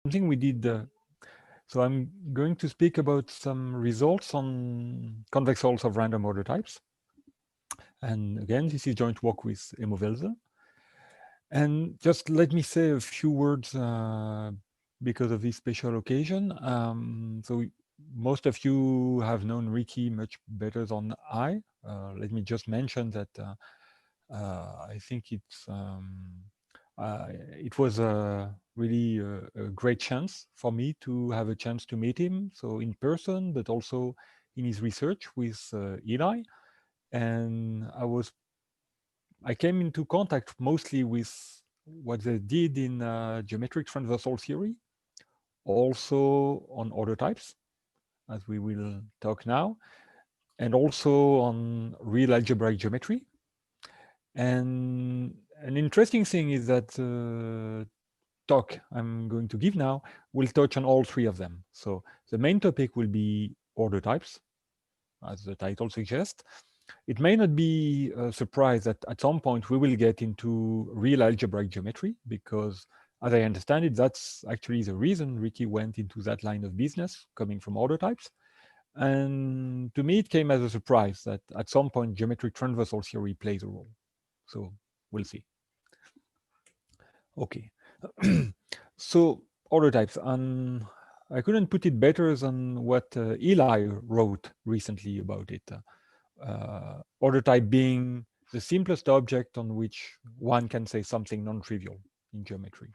something we did. So I'm going to speak about some results on convex halls of random order types. And again, this is joint work with Emo Welser. And just let me say a few words because of this special occasion. Most of you have known Ricky much better than I. Let me just mention that I think uh, it was really a great chance for me to have a chance to meet him, so in person, but also in his research with Eli. And I came into contact mostly with what they did in geometric transversal theory, also on order types, as we will talk now, and also on real algebraic geometry. And an interesting thing is that talk I'm going to give now will touch on all three of them. So the main topic will be order types, as the title suggests. It may not be a surprise that at some point we will get into real algebraic geometry, because as I understand it, that's actually the reason Ricky went into that line of business, coming from order types. And to me, it came as a surprise that at some point geometric transversal theory plays a role. So we'll see. Okay. So order types, and I couldn't put it better than what Eli wrote recently about it. Order type being the simplest object on which one can say something non-trivial in geometry.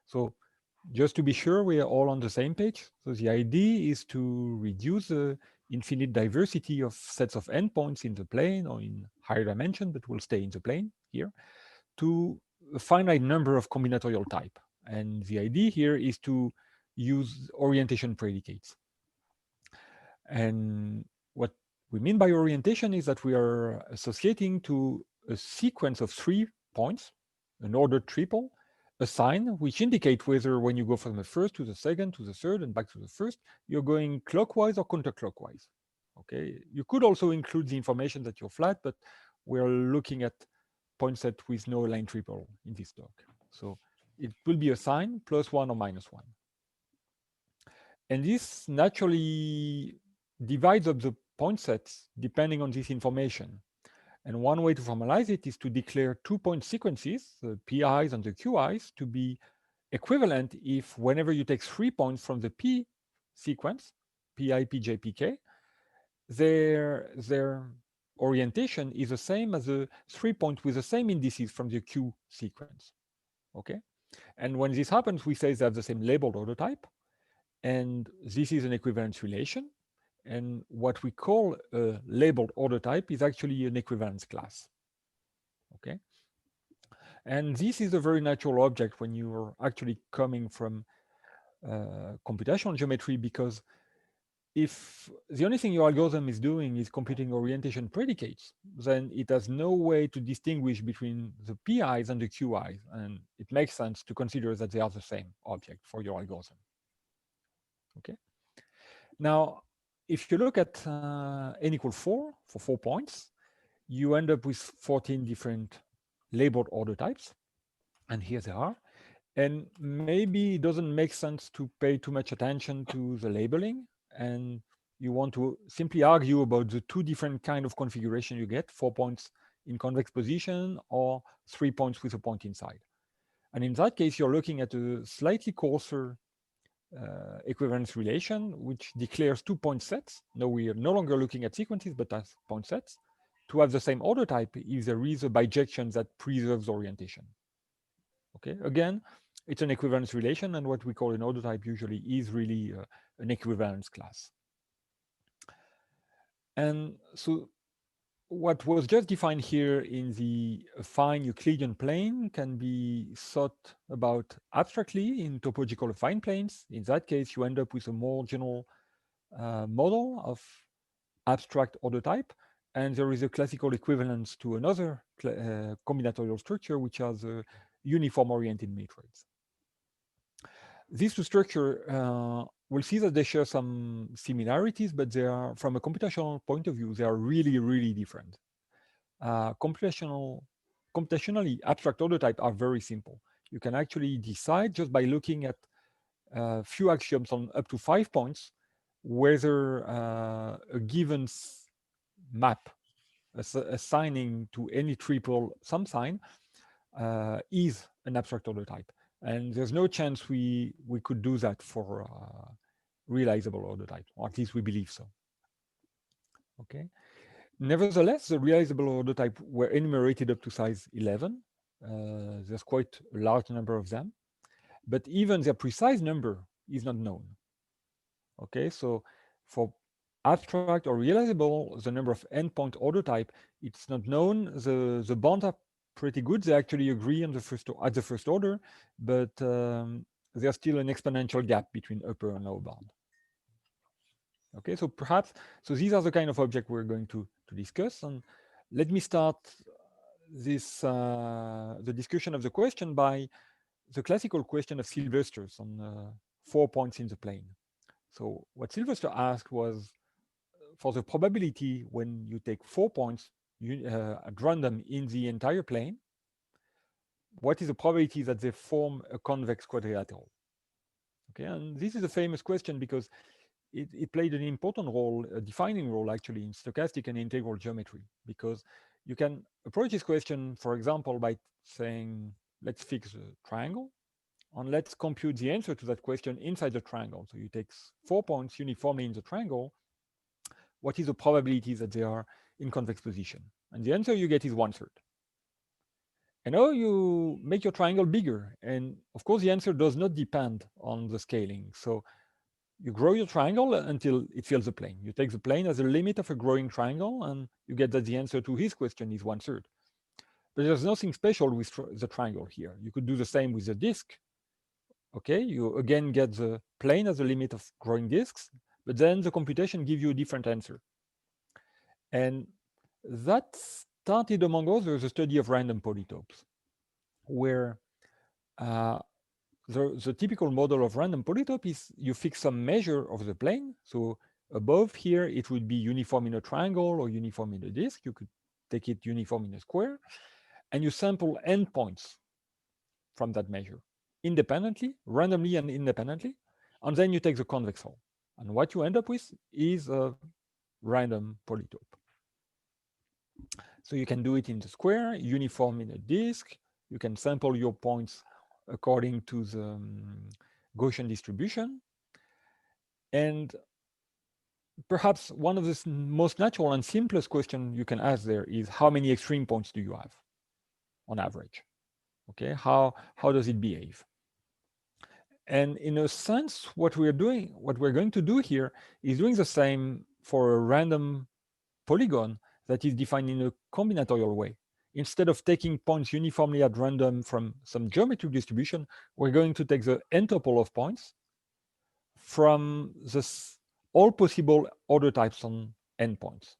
So just to be sure we are all on the same page, so the idea is to reduce the infinite diversity of sets of endpoints in the plane or in higher dimension, but we'll stay in the plane here, to a finite number of combinatorial type. And the idea here is to use orientation predicates. And what we mean by orientation is that we are associating to a sequence of 3 points, an ordered triple, a sign which indicate whether when you go from the first to the second to the third and back to the first, you're going clockwise or counterclockwise. Okay, you could also include the information that you're flat, but we're looking at point set with no line triple in this talk. So it will be a sign +1 or -1. And this naturally divides up the point sets depending on this information. And one way to formalize it is to declare 2-point sequences, the PIs and the QIs, to be equivalent if whenever you take 3 points from the P sequence, PI, PJ, PK, their orientation is the same as the 3 points with the same indices from the Q sequence. Okay? And when this happens, we say they have the same labeled order type, and this is an equivalence relation. And what we call a labeled order type is actually an equivalence class. Okay? And this is a very natural object when you're actually coming from computational geometry, because if the only thing your algorithm is doing is computing orientation predicates, then it has no way to distinguish between the PIs and the QIs, and it makes sense to consider that they are the same object for your algorithm. Okay. Now, if you look at n equals 4 for 4 points, you end up with 14 different labeled order types, and here they are. And maybe it doesn't make sense to pay too much attention to the labeling, and you want to simply argue about the 2 different kind of configuration you get, 4 points in convex position or 3 points with a point inside. And in that case, you're looking at a slightly coarser equivalence relation, which declares 2 point sets. Now we are no longer looking at sequences, but as point sets, to have the same order type if there is a bijection that preserves orientation. Okay, again, it's an equivalence relation, and what we call an order type usually is really an equivalence class. And so what was just defined here in the affine Euclidean plane can be thought about abstractly in topological affine planes. In that case, you end up with a more general model of abstract order type, and there is a classical equivalence to another combinatorial structure, which are the uniform oriented matrix. These two structures, we'll see that they share some similarities, but they are, from a computational point of view, they are really, really different. Computationally, abstract order type are very simple. You can actually decide just by looking at few axioms on up to 5 points, whether a given map assigning to any triple some sign is an abstract order type. And there's no chance we could do that for realizable order type, or at least we believe so. Okay. Nevertheless, the realizable order type were enumerated up to size 11. There's quite a large number of them, but even their precise number is not known. Okay, so for abstract or realizable, the number of endpoint order type, it's not known. The bounds are pretty good. They actually agree on the first order, but there's still an exponential gap between upper and lower bound. Okay, so perhaps, so these are the kind of objects we're going to discuss. And let me start this the discussion of the question by the classical question of Sylvester's on 4 points in the plane. So what Sylvester asked was, for the probability when you take 4 points at random in the entire plane, what is the probability that they form a convex quadrilateral? Okay, and this is a famous question because it played an important role, a defining role actually, in stochastic and integral geometry, because you can approach this question, for example, by saying, let's fix a triangle, and let's compute the answer to that question inside the triangle. So you take 4 points uniformly in the triangle. What is the probability that they are in convex position? And the answer you get is 1/3. And now you make your triangle bigger. And of course, the answer does not depend on the scaling. So you grow your triangle until it fills the plane. You take the plane as a limit of a growing triangle, and you get that the answer to his question is 1/3. But there's nothing special with the triangle here. You could do the same with the disk. Okay, you again get the plane as a limit of growing disks, but then the computation gives you a different answer. And that started, among others, the study of random polytopes, where the typical model of random polytope is you fix some measure of the plane. So above here, it would be uniform in a triangle or uniform in a disk. You could take it uniform in a square, and you sample endpoints from that measure independently, randomly and independently, and then you take the convex hull. And what you end up with is a random polytope. So you can do it in the square, uniform in a disk. You can sample your points according to the Gaussian distribution. And perhaps one of the most natural and simplest questions you can ask there is, how many extreme points do you have on average? Okay, how does it behave? And in a sense, what we're going to do here is doing the same for a random polygon that is defined in a combinatorial way. Instead of taking points uniformly at random from some geometric distribution, we're going to take the n-tuple of points from all possible order types on n points.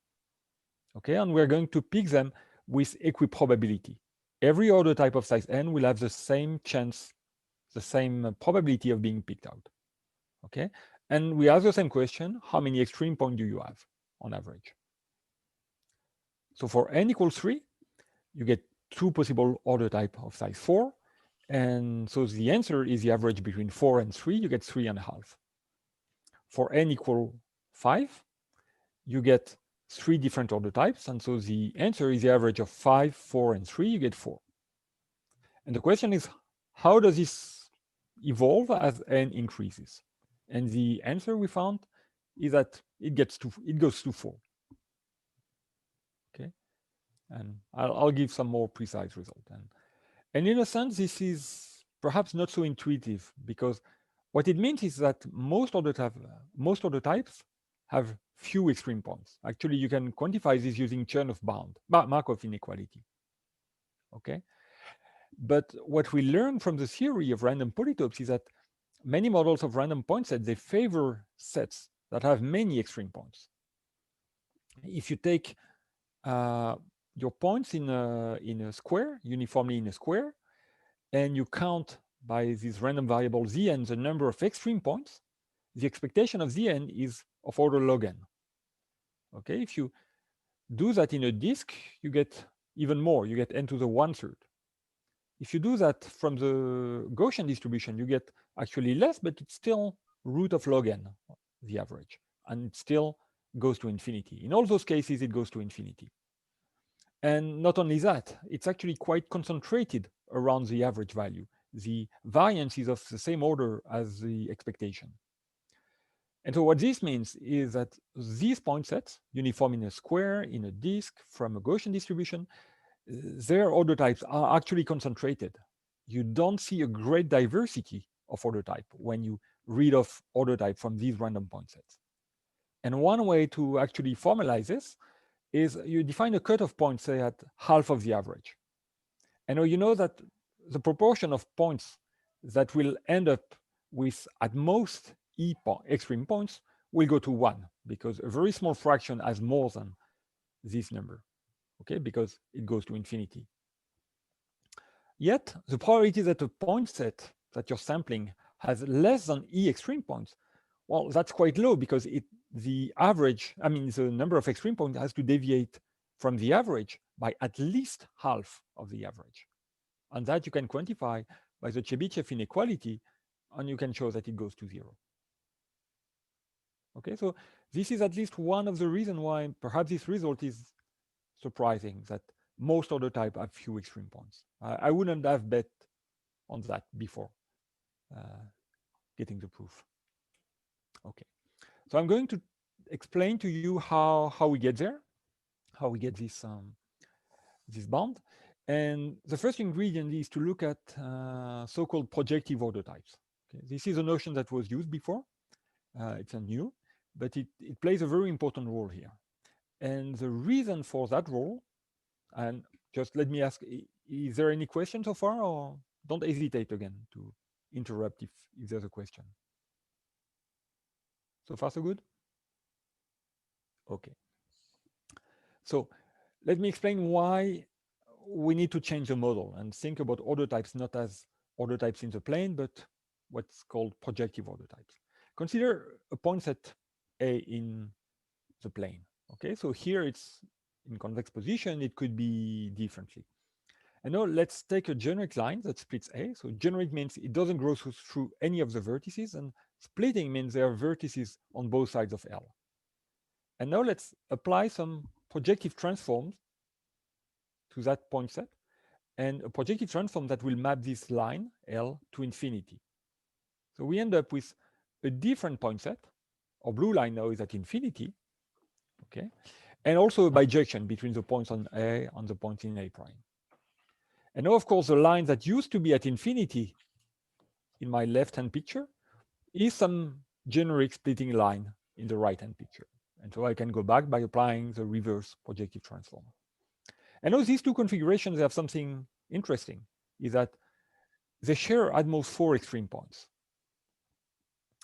Okay, and we're going to pick them with equiprobability. Every order type of size n will have the same chance, the same probability of being picked out. Okay, and we ask the same question: how many extreme points do you have on average? So for n equals 3, you get 2 possible order type of size 4. And so the answer is the average between 4 and 3, you get 3.5. For n equal 5, you get 3 different order types. And so the answer is the average of 5, 4, and 3, you get 4. And the question is, how does this evolve as n increases? And the answer we found is that it goes to 4. Okay, and I'll give some more precise result. And in a sense, this is perhaps not so intuitive, because what it means is that most order types have few extreme points. Actually, you can quantify this using Chernoff bound, Markov inequality. Okay, but what we learn from the theory of random polytopes is that many models of random point sets, they favor sets that have many extreme points. If you take your points in a square, uniformly in a square, and you count by this random variable Zn the number of extreme points, the expectation of Zn is of order log n. Okay, if you do that in a disk, you get even more, you get n to the 1/3. If you do that from the Gaussian distribution, you get actually less, but it's still root of log n, the average, and it still goes to infinity. In all those cases, it goes to infinity. And not only that, it's actually quite concentrated around the average value. The variance is of the same order as the expectation. And so what this means is that these point sets, uniform in a square, in a disk, from a Gaussian distribution, their order types are actually concentrated. You don't see a great diversity of order type when you read off order type from these random point sets. And one way to actually formalize this is you define a cutoff point, say, at half of the average. And you know that the proportion of points that will end up with at most extreme points will go to 1, because a very small fraction has more than this number, okay, because it goes to infinity. Yet, the probability that a point set that you're sampling has less than e extreme points, well, that's quite low, because the average, I mean, the number of extreme points has to deviate from the average by at least half of the average. And that you can quantify by the Chebyshev inequality, and you can show that it goes to 0. Okay, so this is at least one of the reasons why perhaps this result is surprising, that most order type have few extreme points. I wouldn't have bet on that before getting the proof. Okay, so I'm going to explain to you how we get there, how we get this bound. And the first ingredient is to look at so-called projective order types. Okay, this is a notion that was used before. It's a new, but it plays a very important role here. And the reason for that role, and just let me ask, is there any question so far, or don't hesitate again to interrupt if there's a question. So far, so good? Okay. So let me explain why we need to change the model and think about order types not as order types in the plane, but what's called projective order types. Consider a point set A in the plane. Okay, so here it's in convex position, it could be differently. And now let's take a generic line that splits A. So generic means it doesn't go through any of the vertices, and splitting means there are vertices on both sides of L. And now let's apply some projective transforms to that point set, and a projective transform that will map this line L to infinity. So we end up with a different point set. Our blue line now is at infinity, okay, and also a bijection between the points on A and the points in A prime. And now, of course, the line that used to be at infinity in my left-hand picture is some generic splitting line in the right-hand picture. And so I can go back by applying the reverse projective transform. And now these two configurations have something interesting, is that they share at most 4 extreme points.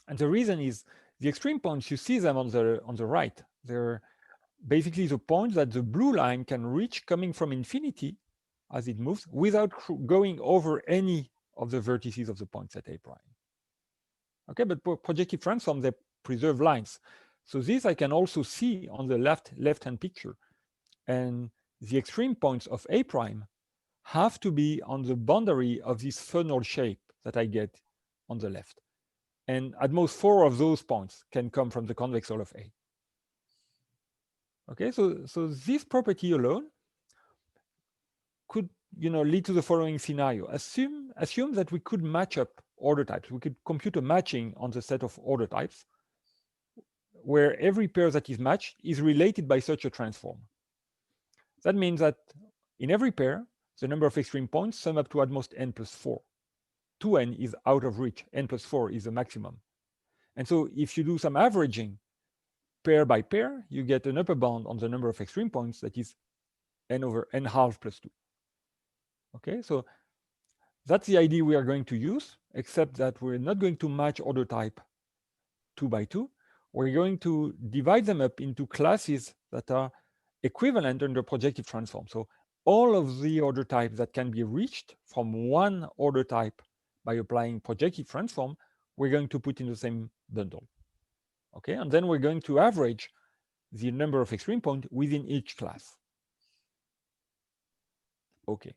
And the reason is the extreme points, you see them on the right. They're basically the points that the blue line can reach coming from infinity as it moves without going over any of the vertices of the points at A prime. Okay, but projective transform, they preserve lines. So this I can also see on the left-hand picture. And the extreme points of A prime have to be on the boundary of this funnel shape that I get on the left. And at most 4 of those points can come from the convex hull of A. Okay, so this property alone could lead to the following scenario. Assume that we could match up order types. We could compute a matching on the set of order types where every pair that is matched is related by such a transform. That means that in every pair, the number of extreme points sum up to at most n plus 4. 2n is out of reach. N plus 4 is the maximum. And so if you do some averaging pair by pair, you get an upper bound on the number of extreme points that is n over n half plus 2. Okay, so that's the idea we are going to use, except that we're not going to match order type 2 by 2. We're going to divide them up into classes that are equivalent under projective transform. So all of the order types that can be reached from one order type by applying projective transform, we're going to put in the same bundle. Okay, and then we're going to average the number of extreme points within each class. Okay,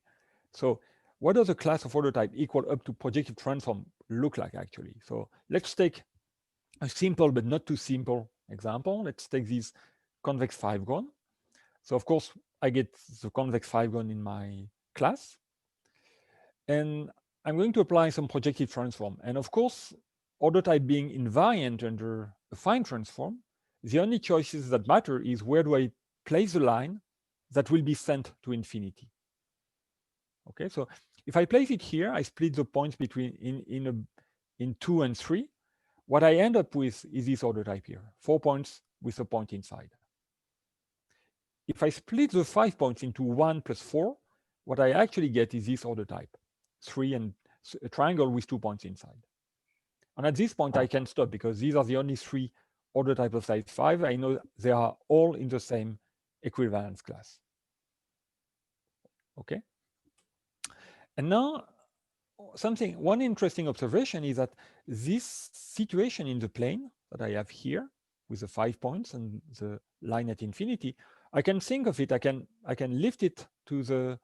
so what does a class of order type equal up to projective transform look like actually. So let's take a simple but not too simple example. Let's take this convex five-gon. So of course, I get the convex five-gon in my class, and I'm going to apply some projective transform. And of course, order type being invariant under a fine transform, the only choices that matter is where do I place the line that will be sent to infinity. Okay, so if I place it here, I split the points between in 2 and 3. What I end up with is this order type here, 4 points with a point inside. If I split the 5 points into 1 plus 4, what I actually get is this order type, 3 and a triangle with 2 points inside. And at this point, I can stop because these are the only 3 order type of size 5. I know they are all in the same equivalence class. Okay. And now one interesting observation is that this situation in the plane that I have here with the 5 points and the line at infinity, I can think of it, I can lift it to the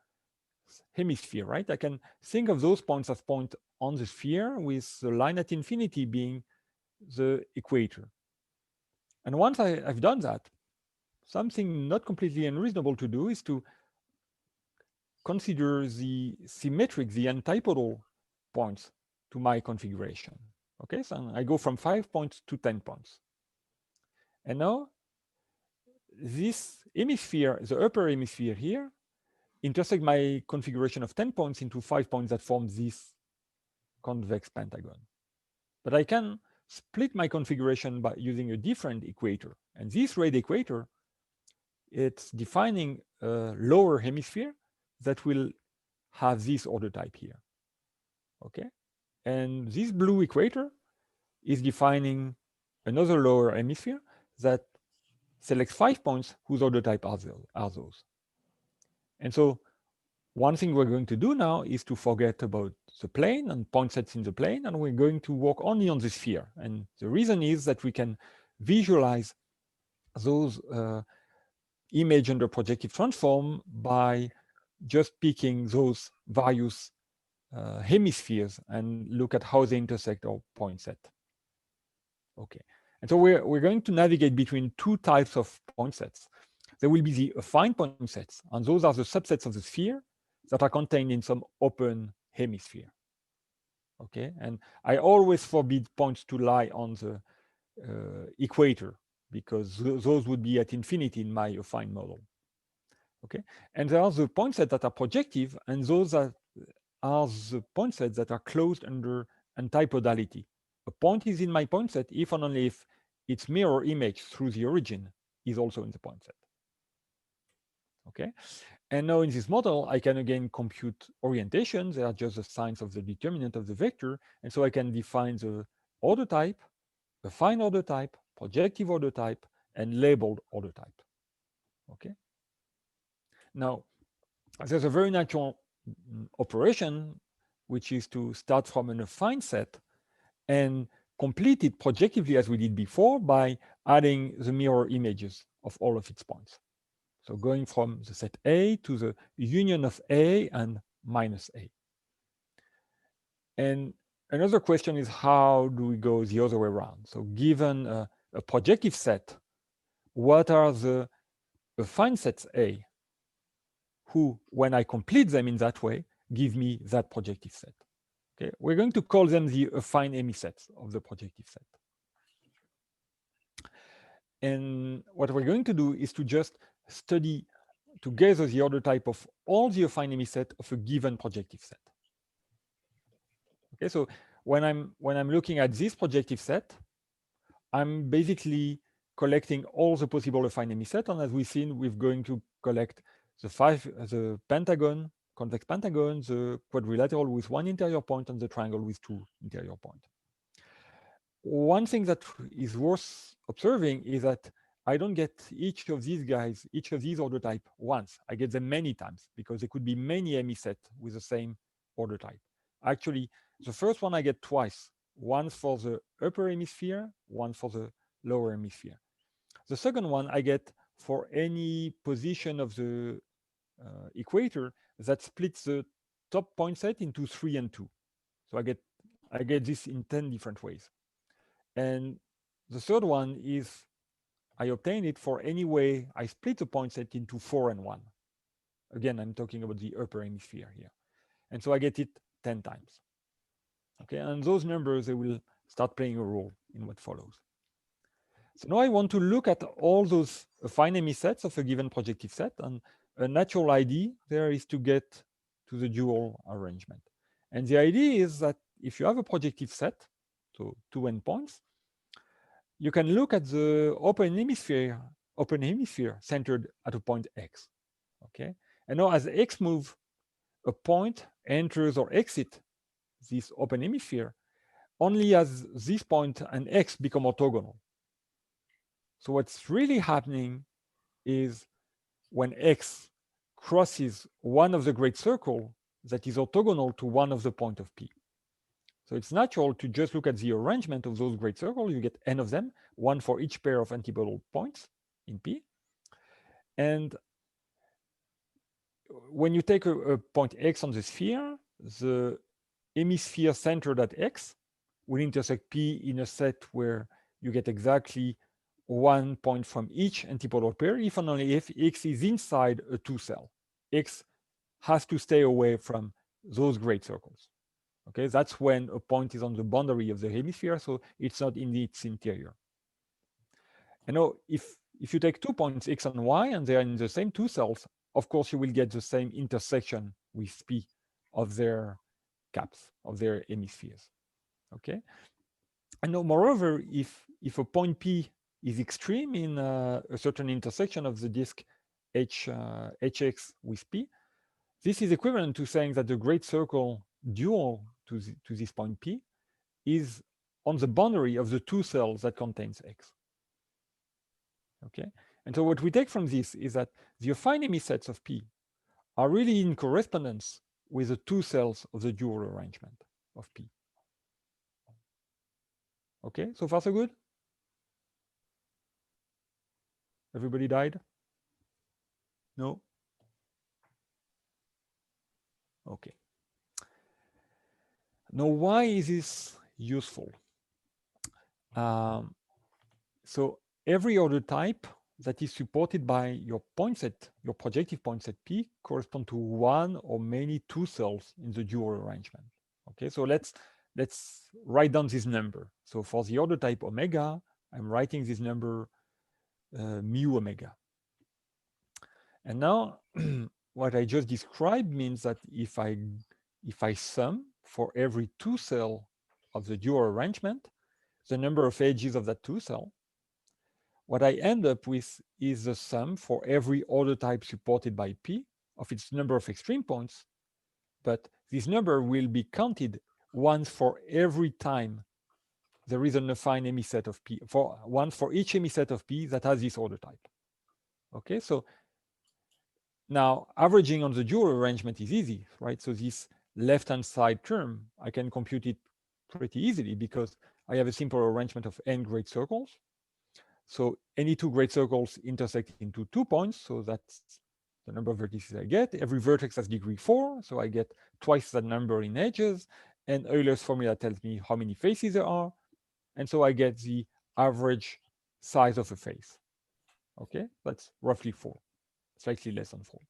hemisphere, right? I can think of those points as points on the sphere with the line at infinity being the equator. And once I've done that, something not completely unreasonable to do is to consider the symmetric, the antipodal points to my configuration. Okay, so I go from 5 points to 10 points. And now this hemisphere, the upper hemisphere here, intersect my configuration of 10 points into 5 points that form this convex pentagon. But I can split my configuration by using a different equator. And this red equator, it's defining a lower hemisphere that will have this order type here. Okay, and this blue equator is defining another lower hemisphere that selects 5 points whose order type are those. And so one thing we're going to do now is to forget about the plane and point sets in the plane, and we're going to work only on the sphere. And the reason is that we can visualize those image under projective transform by just picking those various hemispheres and look at how they intersect our point set. Okay, and so we're going to navigate between 2 types of point sets. There will be the affine point sets, and those are the subsets of the sphere that are contained in some open hemisphere. Okay, and I always forbid points to lie on the equator because those would be at infinity in my affine model. Okay, and there are the point sets that are projective, and those are the point sets that are closed under antipodality. A point is in my point set if and only if its mirror image through the origin is also in the point set. Okay, and now in this model, I can again compute orientations. They are just the signs of the determinant of the vector, and so I can define the order type, affine order type, projective order type, and labeled order type. Okay. Now, there's a very natural operation, which is to start from an affine set and complete it projectively as we did before by adding the mirror images of all of its points. So going from the set A to the union of A and minus A. And another question is, how do we go the other way around? So given a projective set, what are the affine sets A who, when I complete them in that way, give me that projective set? Okay, we're going to call them the affine emisets of the projective set. And what we're going to do is to just study together the order type of all the affine emisets of a given projective set. Okay, so when I'm looking at this projective set, I'm basically collecting all the possible affine emisets, and as we've seen, we're going to collect the pentagon, convex pentagon, the quadrilateral with 1 interior point, and the triangle with 2 interior points. One thing that is worth observing is that I don't get each of these guys, each of these order type once. I get them many times because there could be many emisets with the same order type. Actually, the first one I get twice, one for the upper hemisphere, one for the lower hemisphere. The second one I get for any position of the equator that splits the top point set into 3 and 2. So I get I get this in 10 different ways. And the third one is I obtain it for any way I split the point set into 4 and 1. Again, I'm talking about the upper hemisphere here. And so I get it 10 times. Okay, and those numbers, they will start playing a role in what follows. So now I want to look at all those affine sets of a given projective set, and a natural idea there is to get to the dual arrangement. And the idea is that if you have a projective set, so 2 endpoints, you can look at the open hemisphere centered at a point x. Okay, and now as x move, a point enters or exits this open hemisphere only as this point and x become orthogonal. So what's really happening is when x crosses one of the great circle that is orthogonal to one of the point of P. So it's natural to just look at the arrangement of those great circles. You get n of them, one for each pair of antibodal points in P. And when you take a point x on the sphere, the hemisphere centered at x will intersect P in a set where you get exactly 1 point from each antipodal pair if and only if x is inside a 2-cell. X has to stay away from those great circles. Okay, that's when a point is on the boundary of the hemisphere, so it's not in its interior. And now, if you take 2 points x and y and they are in the same 2 cells, of course you will get the same intersection with P of their caps, of their hemispheres. Okay, and now moreover, if a point P is extreme in a certain intersection of the disk hx with P, this is equivalent to saying that the great circle dual to this point P is on the boundary of the 2 cells that contains X. Okay, and so what we take from this is that the affine sets of P are really in correspondence with the 2 cells of the dual arrangement of P. Okay, so far so good? Everybody died? No? Okay. Now, why is this useful? So every order type that is supported by your point set, your projective point set P, correspond to one or many 2 cells in the dual arrangement. Okay, so let's write down this number. So for the order type omega, I'm writing this number mu omega. And now what I just described means that if I sum for every 2 cell of the dual arrangement, the number of edges of that 2 cell, what I end up with is the sum for every order type supported by P of its number of extreme points, but this number will be counted once for every time there is an affine hemiset of P, for once for each hemiset of P that has this order type. Okay, so now averaging on the dual arrangement is easy, right? So this left-hand side term, I can compute it pretty easily because I have a simple arrangement of n great circles. So any 2 great circles intersect into 2 points, so that's the number of vertices I get. Every vertex has degree 4, so I get twice that number in edges. And Euler's formula tells me how many faces there are. And so I get the average size of a face. Okay, that's roughly 4, slightly less than 4.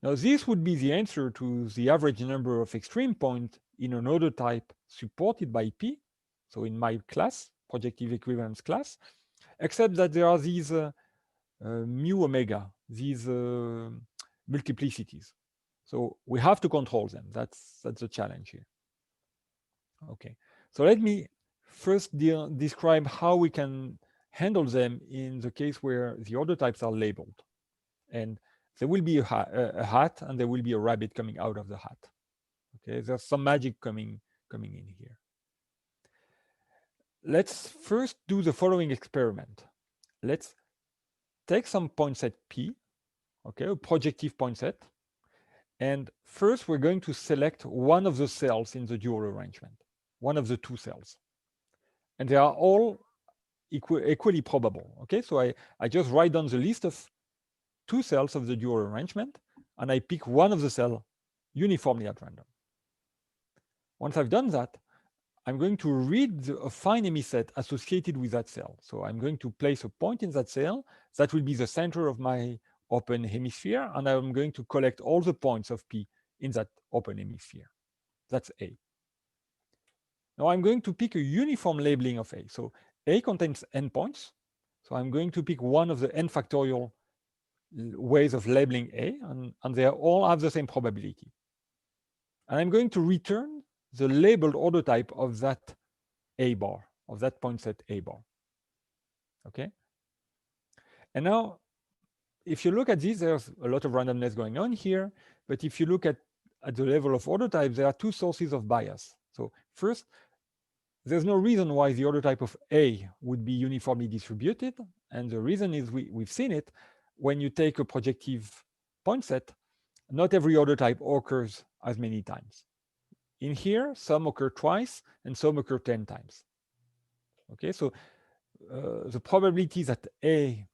Now this would be the answer to the average number of extreme points in an order type supported by P. So in my class, projective equivalence class, except that there are these mu omega, these multiplicities. So we have to control them. That's the challenge here. Okay, so let me first describe how we can handle them in the case where the order types are labeled. And there will be a hat and there will be a rabbit coming out of the hat. Okay, there's some magic coming in here. Let's first do the following experiment. Let's take some point set P, okay, a projective point set, and first we're going to select one of the cells in the dual arrangement, one of the 2 cells. And they are all equally probable, okay? So I just write down the list of 2 cells of the dual arrangement, and I pick one of the cells uniformly at random. Once I've done that, I'm going to read a affine set associated with that cell. So I'm going to place a point in that cell that will be the center of my open hemisphere, and I'm going to collect all the points of P in that open hemisphere. That's A. Now I'm going to pick a uniform labeling of A. So A contains n points. So I'm going to pick one of the n factorial ways of labeling A, and they all have the same probability. And I'm going to return the labeled order type of that A bar, of that point set A bar. Okay? And now, if you look at this, there's a lot of randomness going on here. But if you look at the level of order type, there are two sources of bias. So first, there's no reason why the order type of A would be uniformly distributed. And the reason is we've seen it. When you take a projective point set, not every order type occurs as many times. In here, some occur twice and some occur 10 times. Okay, so the probability that A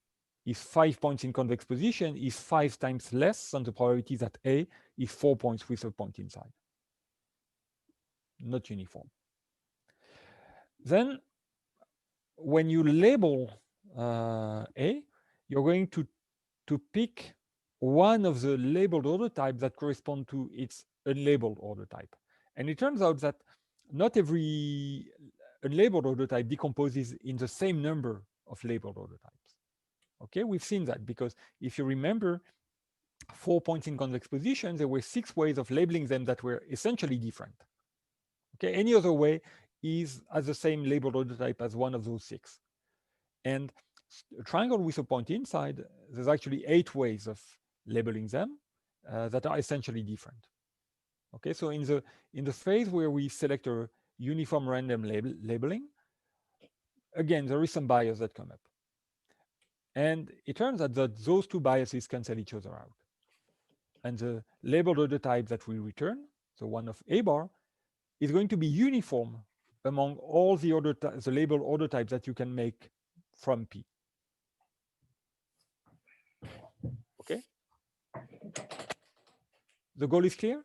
is 5 points in convex position is 5 times less than the probability that A is 4 points with a point inside. Not uniform. Then, when you label A, you're going to pick one of the labeled order types that correspond to its unlabeled order type. And it turns out that not every unlabeled order type decomposes in the same number of labeled order types. Okay, we've seen that because if you remember, 4 points in convex position, there were 6 ways of labeling them that were essentially different. Okay, any other way has the same labeled order type as one of those 6. And a triangle with a point inside, there's actually 8 ways of labeling them that are essentially different. Okay, so in the phase where we select a uniform random labeling, again, there is some bias that come up. And it turns out that those two biases cancel each other out. And the labeled order type that we return, so one of A bar, is going to be uniform among all the labeled order types that you can make from P. Okay? The goal is clear?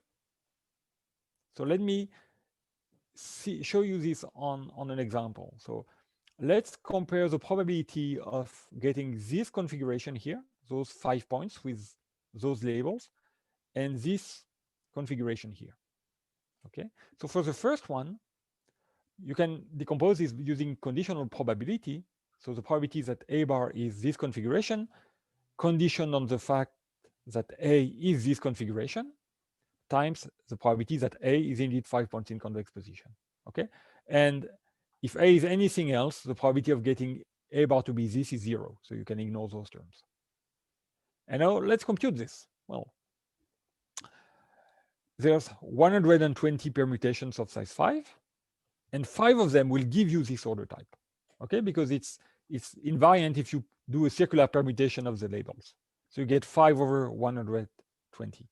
So let me show you this on an example. So let's compare the probability of getting this configuration here, those 5 points with those labels, and this configuration here. Okay, so for the first one, you can decompose this using conditional probability. So the probability that A bar is this configuration, conditioned on the fact that A is this configuration, times the probability that A is indeed 5 points in convex position. Okay, and if A is anything else, the probability of getting A bar to be this is 0. So you can ignore those terms. And now let's compute this. Well, there's 120 permutations of size 5, and 5 of them will give you this order type. Okay, because it's invariant if you do a circular permutation of the labels. So you get 5 over 120.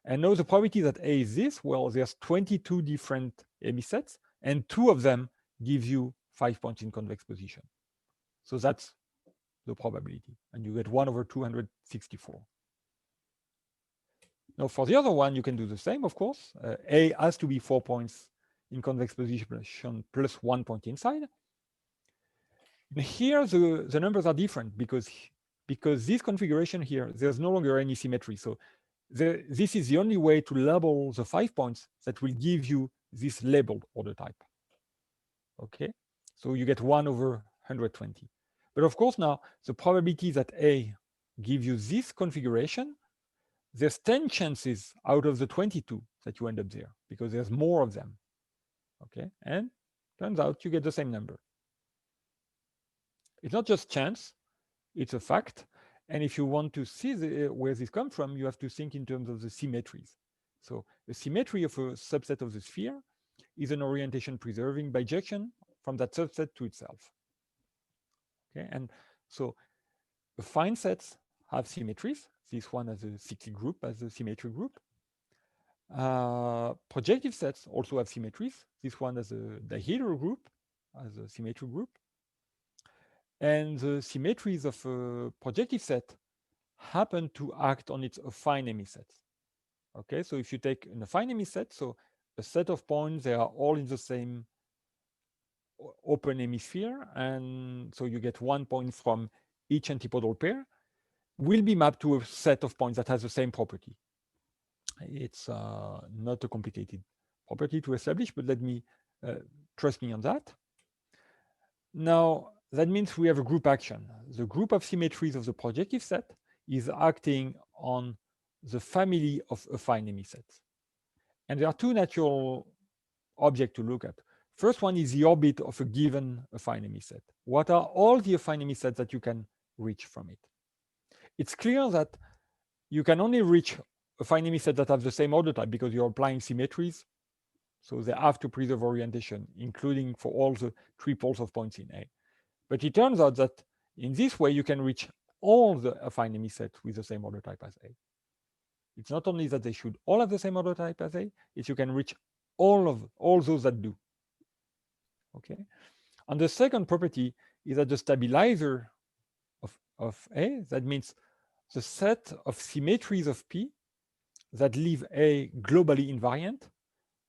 And now the probability that A is this, well, there's 22 different emisets, and 2 of them give you 5 points in convex position. So that's the probability, and you get 1 over 264. Now for the other one, you can do the same, of course. A has to be 4 points in convex position plus 1 point inside. And here the numbers are different because this configuration here, there's no longer any symmetry. So this is the only way to label the 5 points that will give you this labeled order type. Okay, so you get 1 over 120. But of course now, the probability that A gives you this configuration, there's 10 chances out of the 22 that you end up there, because there's more of them. Okay, and turns out you get the same number. It's not just chance, it's a fact. And if you want to see where this comes from, you have to think in terms of the symmetries. So the symmetry of a subset of the sphere is an orientation preserving bijection from that subset to itself. Okay, and so affine sets have symmetries. This one has a cyclic group as a symmetry group. Projective sets also have symmetries. This one has a dihedral group as a symmetry group. And the symmetries of a projective set happen to act on its affine emisets. Okay, so if you take an affine emiset, so a set of points, they are all in the same open hemisphere, and so you get 1 point from each antipodal pair, will be mapped to a set of points that has the same property. It's not a complicated property to establish, but let me trust me on that. Now, that means we have a group action. The group of symmetries of the projective set is acting on the family of affine hemisets. And there are two natural objects to look at. First one is the orbit of a given affine hemiset. What are all the affine hemisets that you can reach from it? It's clear that you can only reach affine hemisets that have the same order type because you're applying symmetries. So they have to preserve orientation, including for all the triples of points in A. But it turns out that in this way, you can reach all the affine hemisets with the same order type as A. It's not only that they should all have the same order type as A, it's you can reach all those that do. Okay. And the second property is that the stabilizer of A, that means the set of symmetries of P that leave A globally invariant,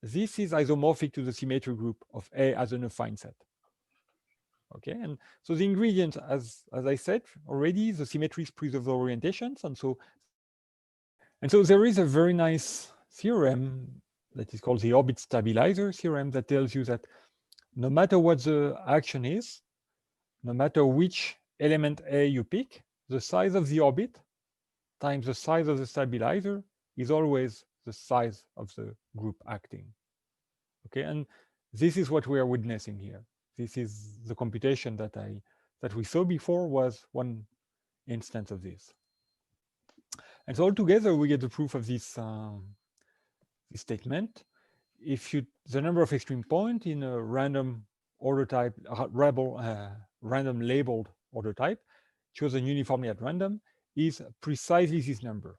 this is isomorphic to the symmetry group of A as an affine set. Okay, and so the ingredient, as I said already, the symmetries preserve the orientations, and so there is a very nice theorem that is called the Orbit Stabilizer Theorem that tells you that no matter what the action is, no matter which element A you pick, the size of the orbit times the size of the stabilizer is always the size of the group acting. Okay, and this is what we are witnessing here. This is the computation that we saw before was one instance of this. And so altogether, we get the proof of this statement. If the number of extreme points in a random order type, random labeled order type, chosen uniformly at random, is precisely this number.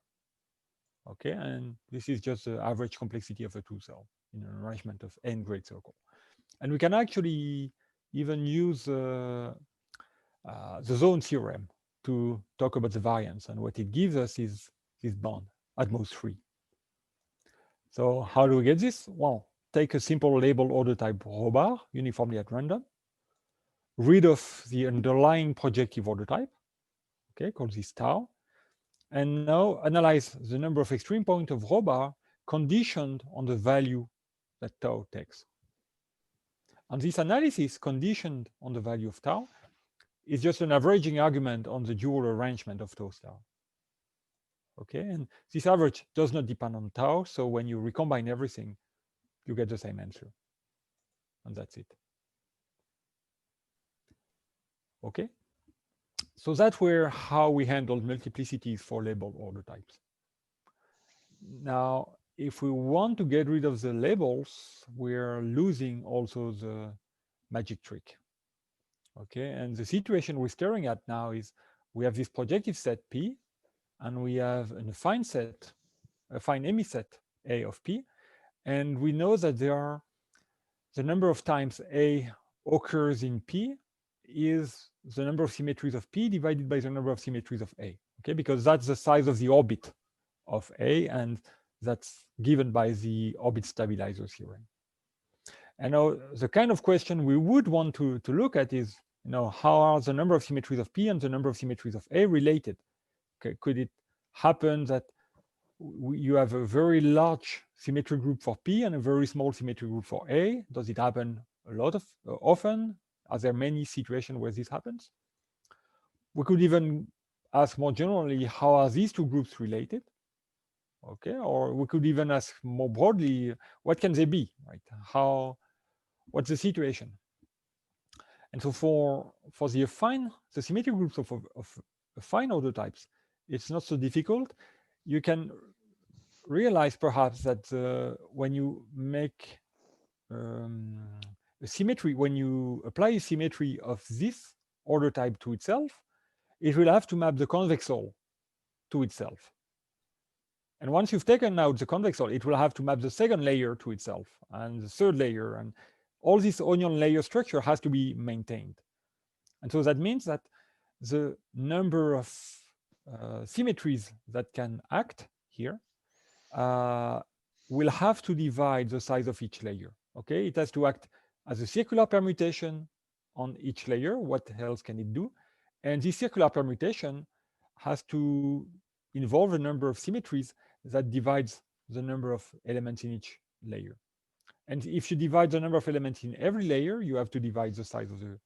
Okay, and this is just the average complexity of a two cell in an arrangement of n great circle. And we can actually even use the zone theorem to talk about the variance. And what it gives us is this bond at most 3. So how do we get this? Well, take a simple label order type rho bar uniformly at random, rid of the underlying projective order type, okay, called this tau, and now analyze the number of extreme points of rho bar conditioned on the value that tau takes. And this analysis conditioned on the value of tau is just an averaging argument on the dual arrangement of tau star. Okay, and this average does not depend on tau, so when you recombine everything, you get the same answer. And that's it. Okay, so that's how we handled multiplicities for labeled order types. Now, if we want to get rid of the labels, we're losing also the magic trick. Okay, and the situation we're staring at now is we have this projective set P, and we have an affine set, affine hemiset A of P, and we know that the number of times A occurs in P is the number of symmetries of P divided by the number of symmetries of A, okay, because that's the size of the orbit of A, and that's given by the Orbit Stabilizer Theorem. And now the kind of question we would want to look at is, how are the number of symmetries of P and the number of symmetries of A related? Okay, could it happen that you have a very large symmetry group for P and a very small symmetry group for A? Does it happen a lot of often? Are there many situations where this happens? We could even ask more generally, how are these two groups related? Okay, or we could even ask more broadly, what can they be, right? What's the situation? And so for the affine, the symmetry groups of affine order types, it's not so difficult. You can realize perhaps that when you make a symmetry, when you apply a symmetry of this order type to itself, it will have to map the convexol to itself. And once you've taken out the convexol, it will have to map the second layer to itself and the third layer, and all this onion layer structure has to be maintained. And so that means that the number of symmetries that can act here will have to divide the size of each layer. Okay, it has to act as a circular permutation on each layer. What else can it do? And this circular permutation has to involve a number of symmetries that divides the number of elements in each layer. And if you divide the number of elements in every layer, you have to divide the size of the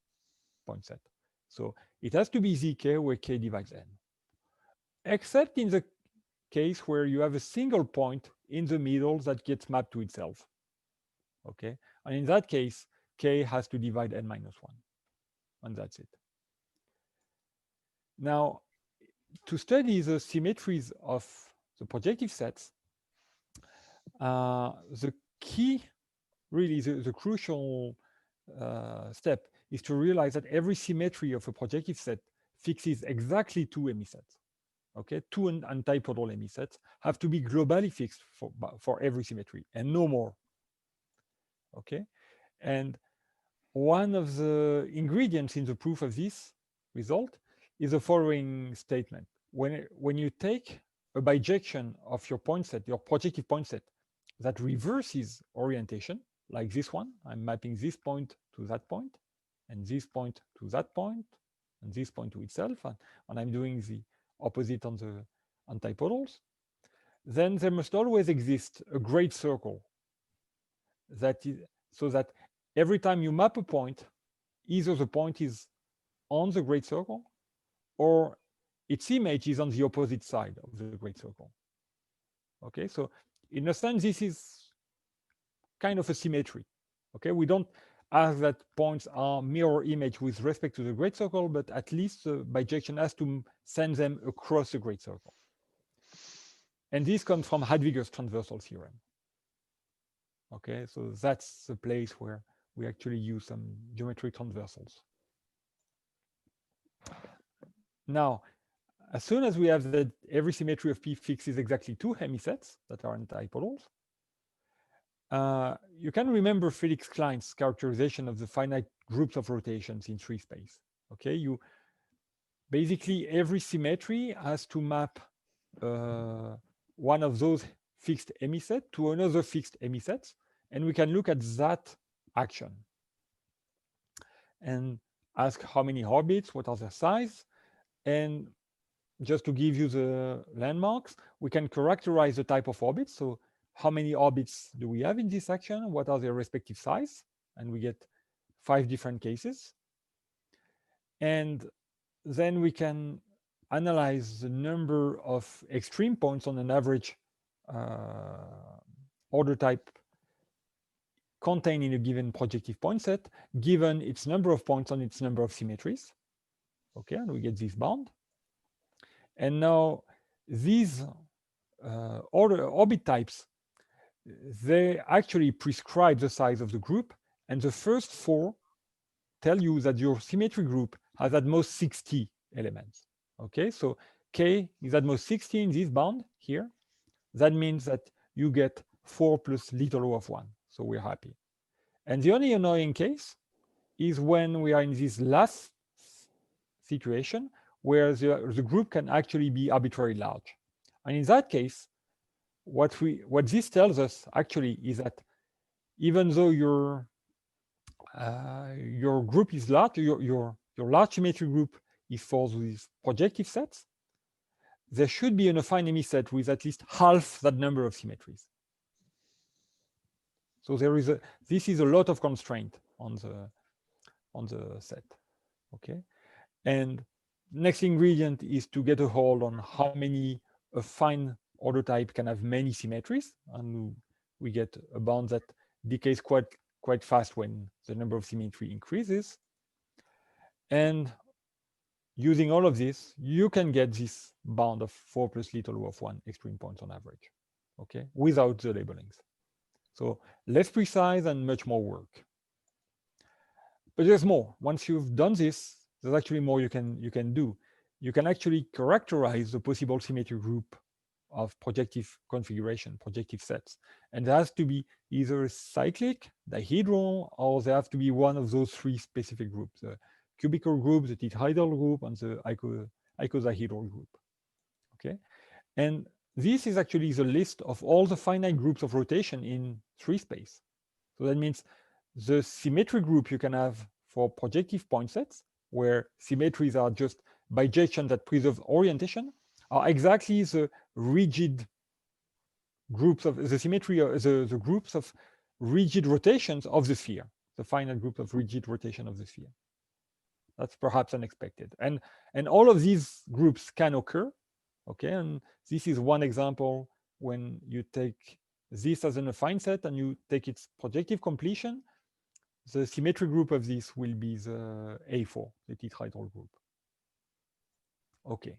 point set. So it has to be zk where k divides n, except in the case where you have a single point in the middle that gets mapped to itself. Okay, and in that case, k has to divide n minus 1, and that's it. Now, to study the symmetries of the projective sets, the key, really the crucial step is to realize that every symmetry of a projective set fixes exactly two emisets. Okay, two antipodal emisets have to be globally fixed for every symmetry and no more. Okay, and one of the ingredients in the proof of this result is the following statement. When you take a bijection of your point set, your projective point set, that reverses orientation, like this one, I'm mapping this point to that point, and this point to that point, and this point to itself, and I'm doing the opposite on the antipodals, then there must always exist a great circle that is, so that every time you map a point, either the point is on the great circle or its image is on the opposite side of the great circle. Okay, so in a sense, this is kind of a symmetry. Okay, we don't ask that points are mirror image with respect to the great circle, but at least the bijection has to send them across the great circle. And this comes from Hadwiger's transversal theorem. Okay, so that's the place where we actually use some geometric transversals. Now, as soon as we have that every symmetry of P fixes exactly two hemisets that are antipodals, you can remember Felix Klein's characterization of the finite groups of rotations in tree space. Okay, you basically every symmetry has to map one of those fixed emiset to another fixed emiset, and we can look at that action and ask how many orbits, what are their size, and just to give you the landmarks, we can characterize the type of orbits. So how many orbits do we have in this action? What are their respective size? And we get 5 different cases. And then we can analyze the number of extreme points on an average order type contained in a given projective point set, given its number of points on its number of symmetries. Okay, and we get this bound. And now these orbit types, they actually prescribe the size of the group, and the first 4 tell you that your symmetry group has at most 60 elements. Okay, so K is at most 60 in this bound here. That means that you get 4 plus little o of 1, so we're happy. And the only annoying case is when we are in this last situation where the group can actually be arbitrarily large. And in that case, what this tells us actually is that even though your group is large, your large symmetry group is for these projective sets, there should be an affine emisset with at least half that number of symmetries. So this is a lot of constraint on the set. Okay, and next ingredient is to get a hold on how many affine order type can have many symmetries, and we get a bound that decays quite fast when the number of symmetry increases. And using all of this, you can get this bound of 4 plus little o of 1 extreme points on average, okay, without the labelings. So less precise and much more work. But there's more. Once you've done this, there's actually more you can do. You can actually characterize the possible symmetry group of projective configuration, projective sets. And there has to be either cyclic, dihedral, or there have to be one of those 3 specific groups, the cubical group, the tetrahedral group, and the icosahedral group. Okay, and this is actually the list of all the finite groups of rotation in tree space. So that means the symmetry group you can have for projective point sets, where symmetries are just bijections that preserve orientation, are exactly the rigid groups of the symmetry, the groups of rigid rotations of the sphere, the finite group of rigid rotation of the sphere. That's perhaps unexpected. And all of these groups can occur, okay? And this is one example when you take this as an affine set and you take its projective completion, the symmetry group of this will be the A4, the tetrahedral group. Okay.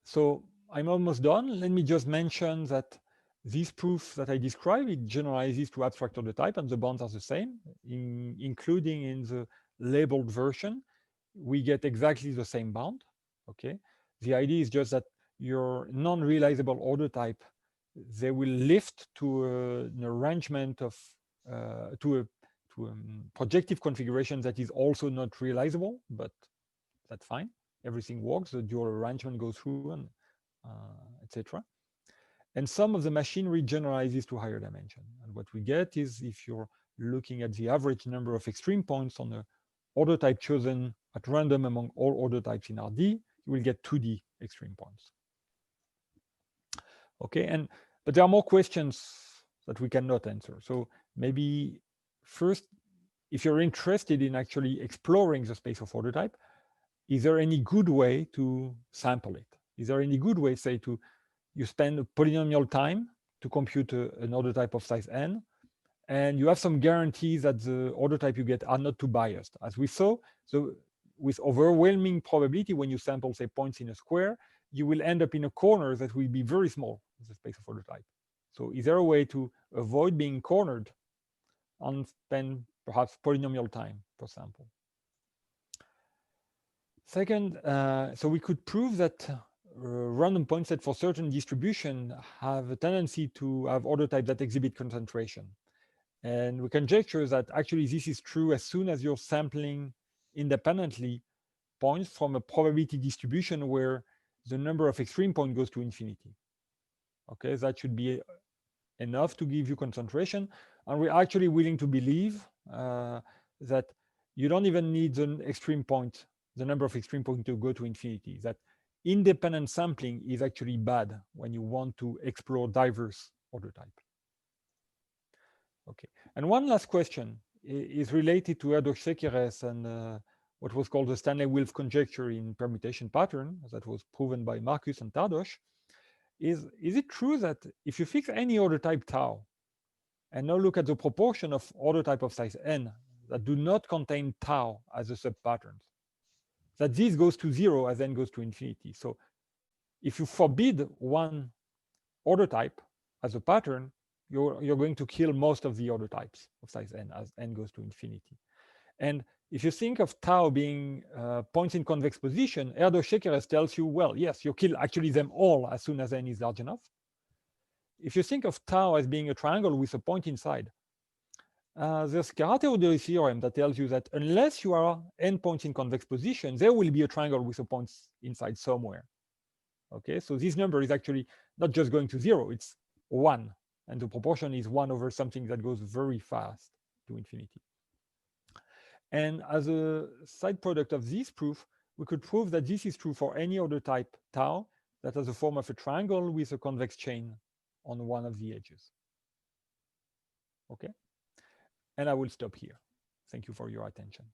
So I'm almost done. Let me just mention that this proof that I described, it generalizes to abstract order type, and the bounds are the same, including in the labeled version. We get exactly the same bound. Okay. The idea is just that your non-realizable order type, they will lift to an arrangement of to a projective configuration that is also not realizable, but that's fine. Everything works. The dual arrangement goes through, and etc. And some of the machinery generalizes to higher dimension. And what we get is, if you're looking at the average number of extreme points on the order type chosen at random among all order types in RD, you will get 2D extreme points. Okay, but there are more questions that we cannot answer. So maybe first, if you're interested in actually exploring the space of order type, is there any good way to sample it? Is there any good way, say, to you spend polynomial time to compute an order type of size n, and you have some guarantees that the order type you get are not too biased? As we saw, so with overwhelming probability, when you sample, say, points in a square, you will end up in a corner that will be very small in the space of order type. So is there a way to avoid being cornered and spend perhaps polynomial time per sample? Second, so we could prove that random point set for certain distribution have a tendency to have order type that exhibit concentration. And we conjecture that actually this is true as soon as you're sampling independently points from a probability distribution where the number of extreme points goes to infinity. Okay, that should be enough to give you concentration. And we're actually willing to believe that you don't even need the extreme point, the number of extreme points to go to infinity, that independent sampling is actually bad when you want to explore diverse order type. Okay, and one last question is related to Erdős-Székelyes and what was called the Stanley-Wilf conjecture in permutation pattern that was proven by Marcus and Tadeusz. Is it true that if you fix any order type tau, and now look at the proportion of order type of size n that do not contain tau as a subpattern, that this goes to 0 as n goes to infinity? So if you forbid one order type as a pattern, you're going to kill most of the order types of size n as n goes to infinity. And if you think of tau being points in convex position, Erdős-Székelyes tells you, well, yes, you kill actually them all as soon as n is large enough. If you think of tau as being a triangle with a point inside, there's Karateau-Dery theorem that tells you that unless you are n points in convex position, there will be a triangle with a point inside somewhere. Okay, so this number is actually not just going to 0, it's 1. And the proportion is 1 over something that goes very fast to infinity. And as a side product of this proof, we could prove that this is true for any order type tau that has a form of a triangle with a convex chain on one of the edges. Okay, and I will stop here. Thank you for your attention.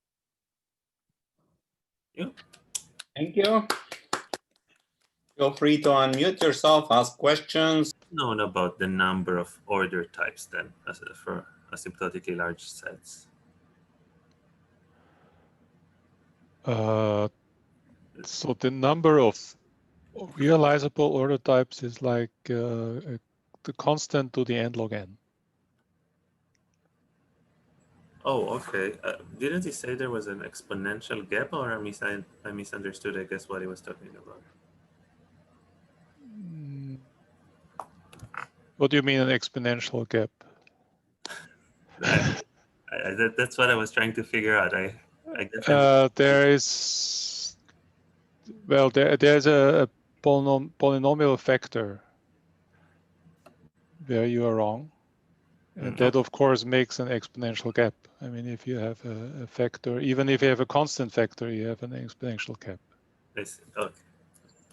Thank you. Feel free to unmute yourself, ask questions. Known about the number of order types then for asymptotically large sets? So the number of realizable order types is like the constant to the n log n. Oh, okay. Didn't he say there was an exponential gap, or I misunderstood, I guess, what he was talking about? What do you mean an exponential gap? That's what I was trying to figure out. I guess there is, well, there's a polynomial factor where you are wrong. And that, of course, makes an exponential gap. I mean, if you have a factor, even if you have a constant factor, you have an exponential gap. I see. Okay.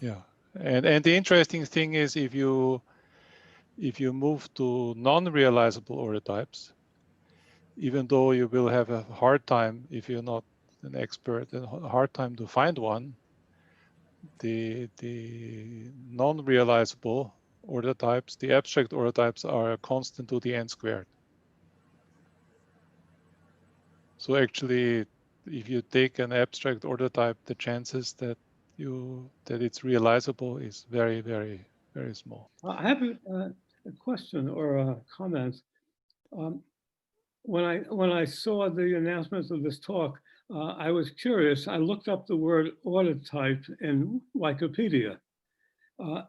Yeah, and the interesting thing is if you move to non-realizable order types, even though you will have a hard time if you're not an expert, a hard time to find one, the non-realizable order types, the abstract order types, are constant to the n squared. So actually, if you take an abstract order type, the chances that it's realizable is very, very, very small. I have a question or a comment. When I saw the announcement of this talk, I was curious. I looked up the word order type in Wikipedia.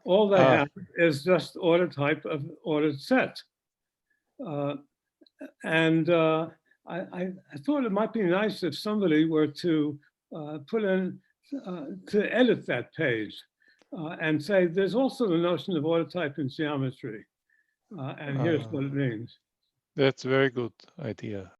All they have is just order type of ordered set. I thought it might be nice if somebody were to put in, to edit that page and say, there's also the notion of order type in geometry. And here's what it means. That's a very good idea.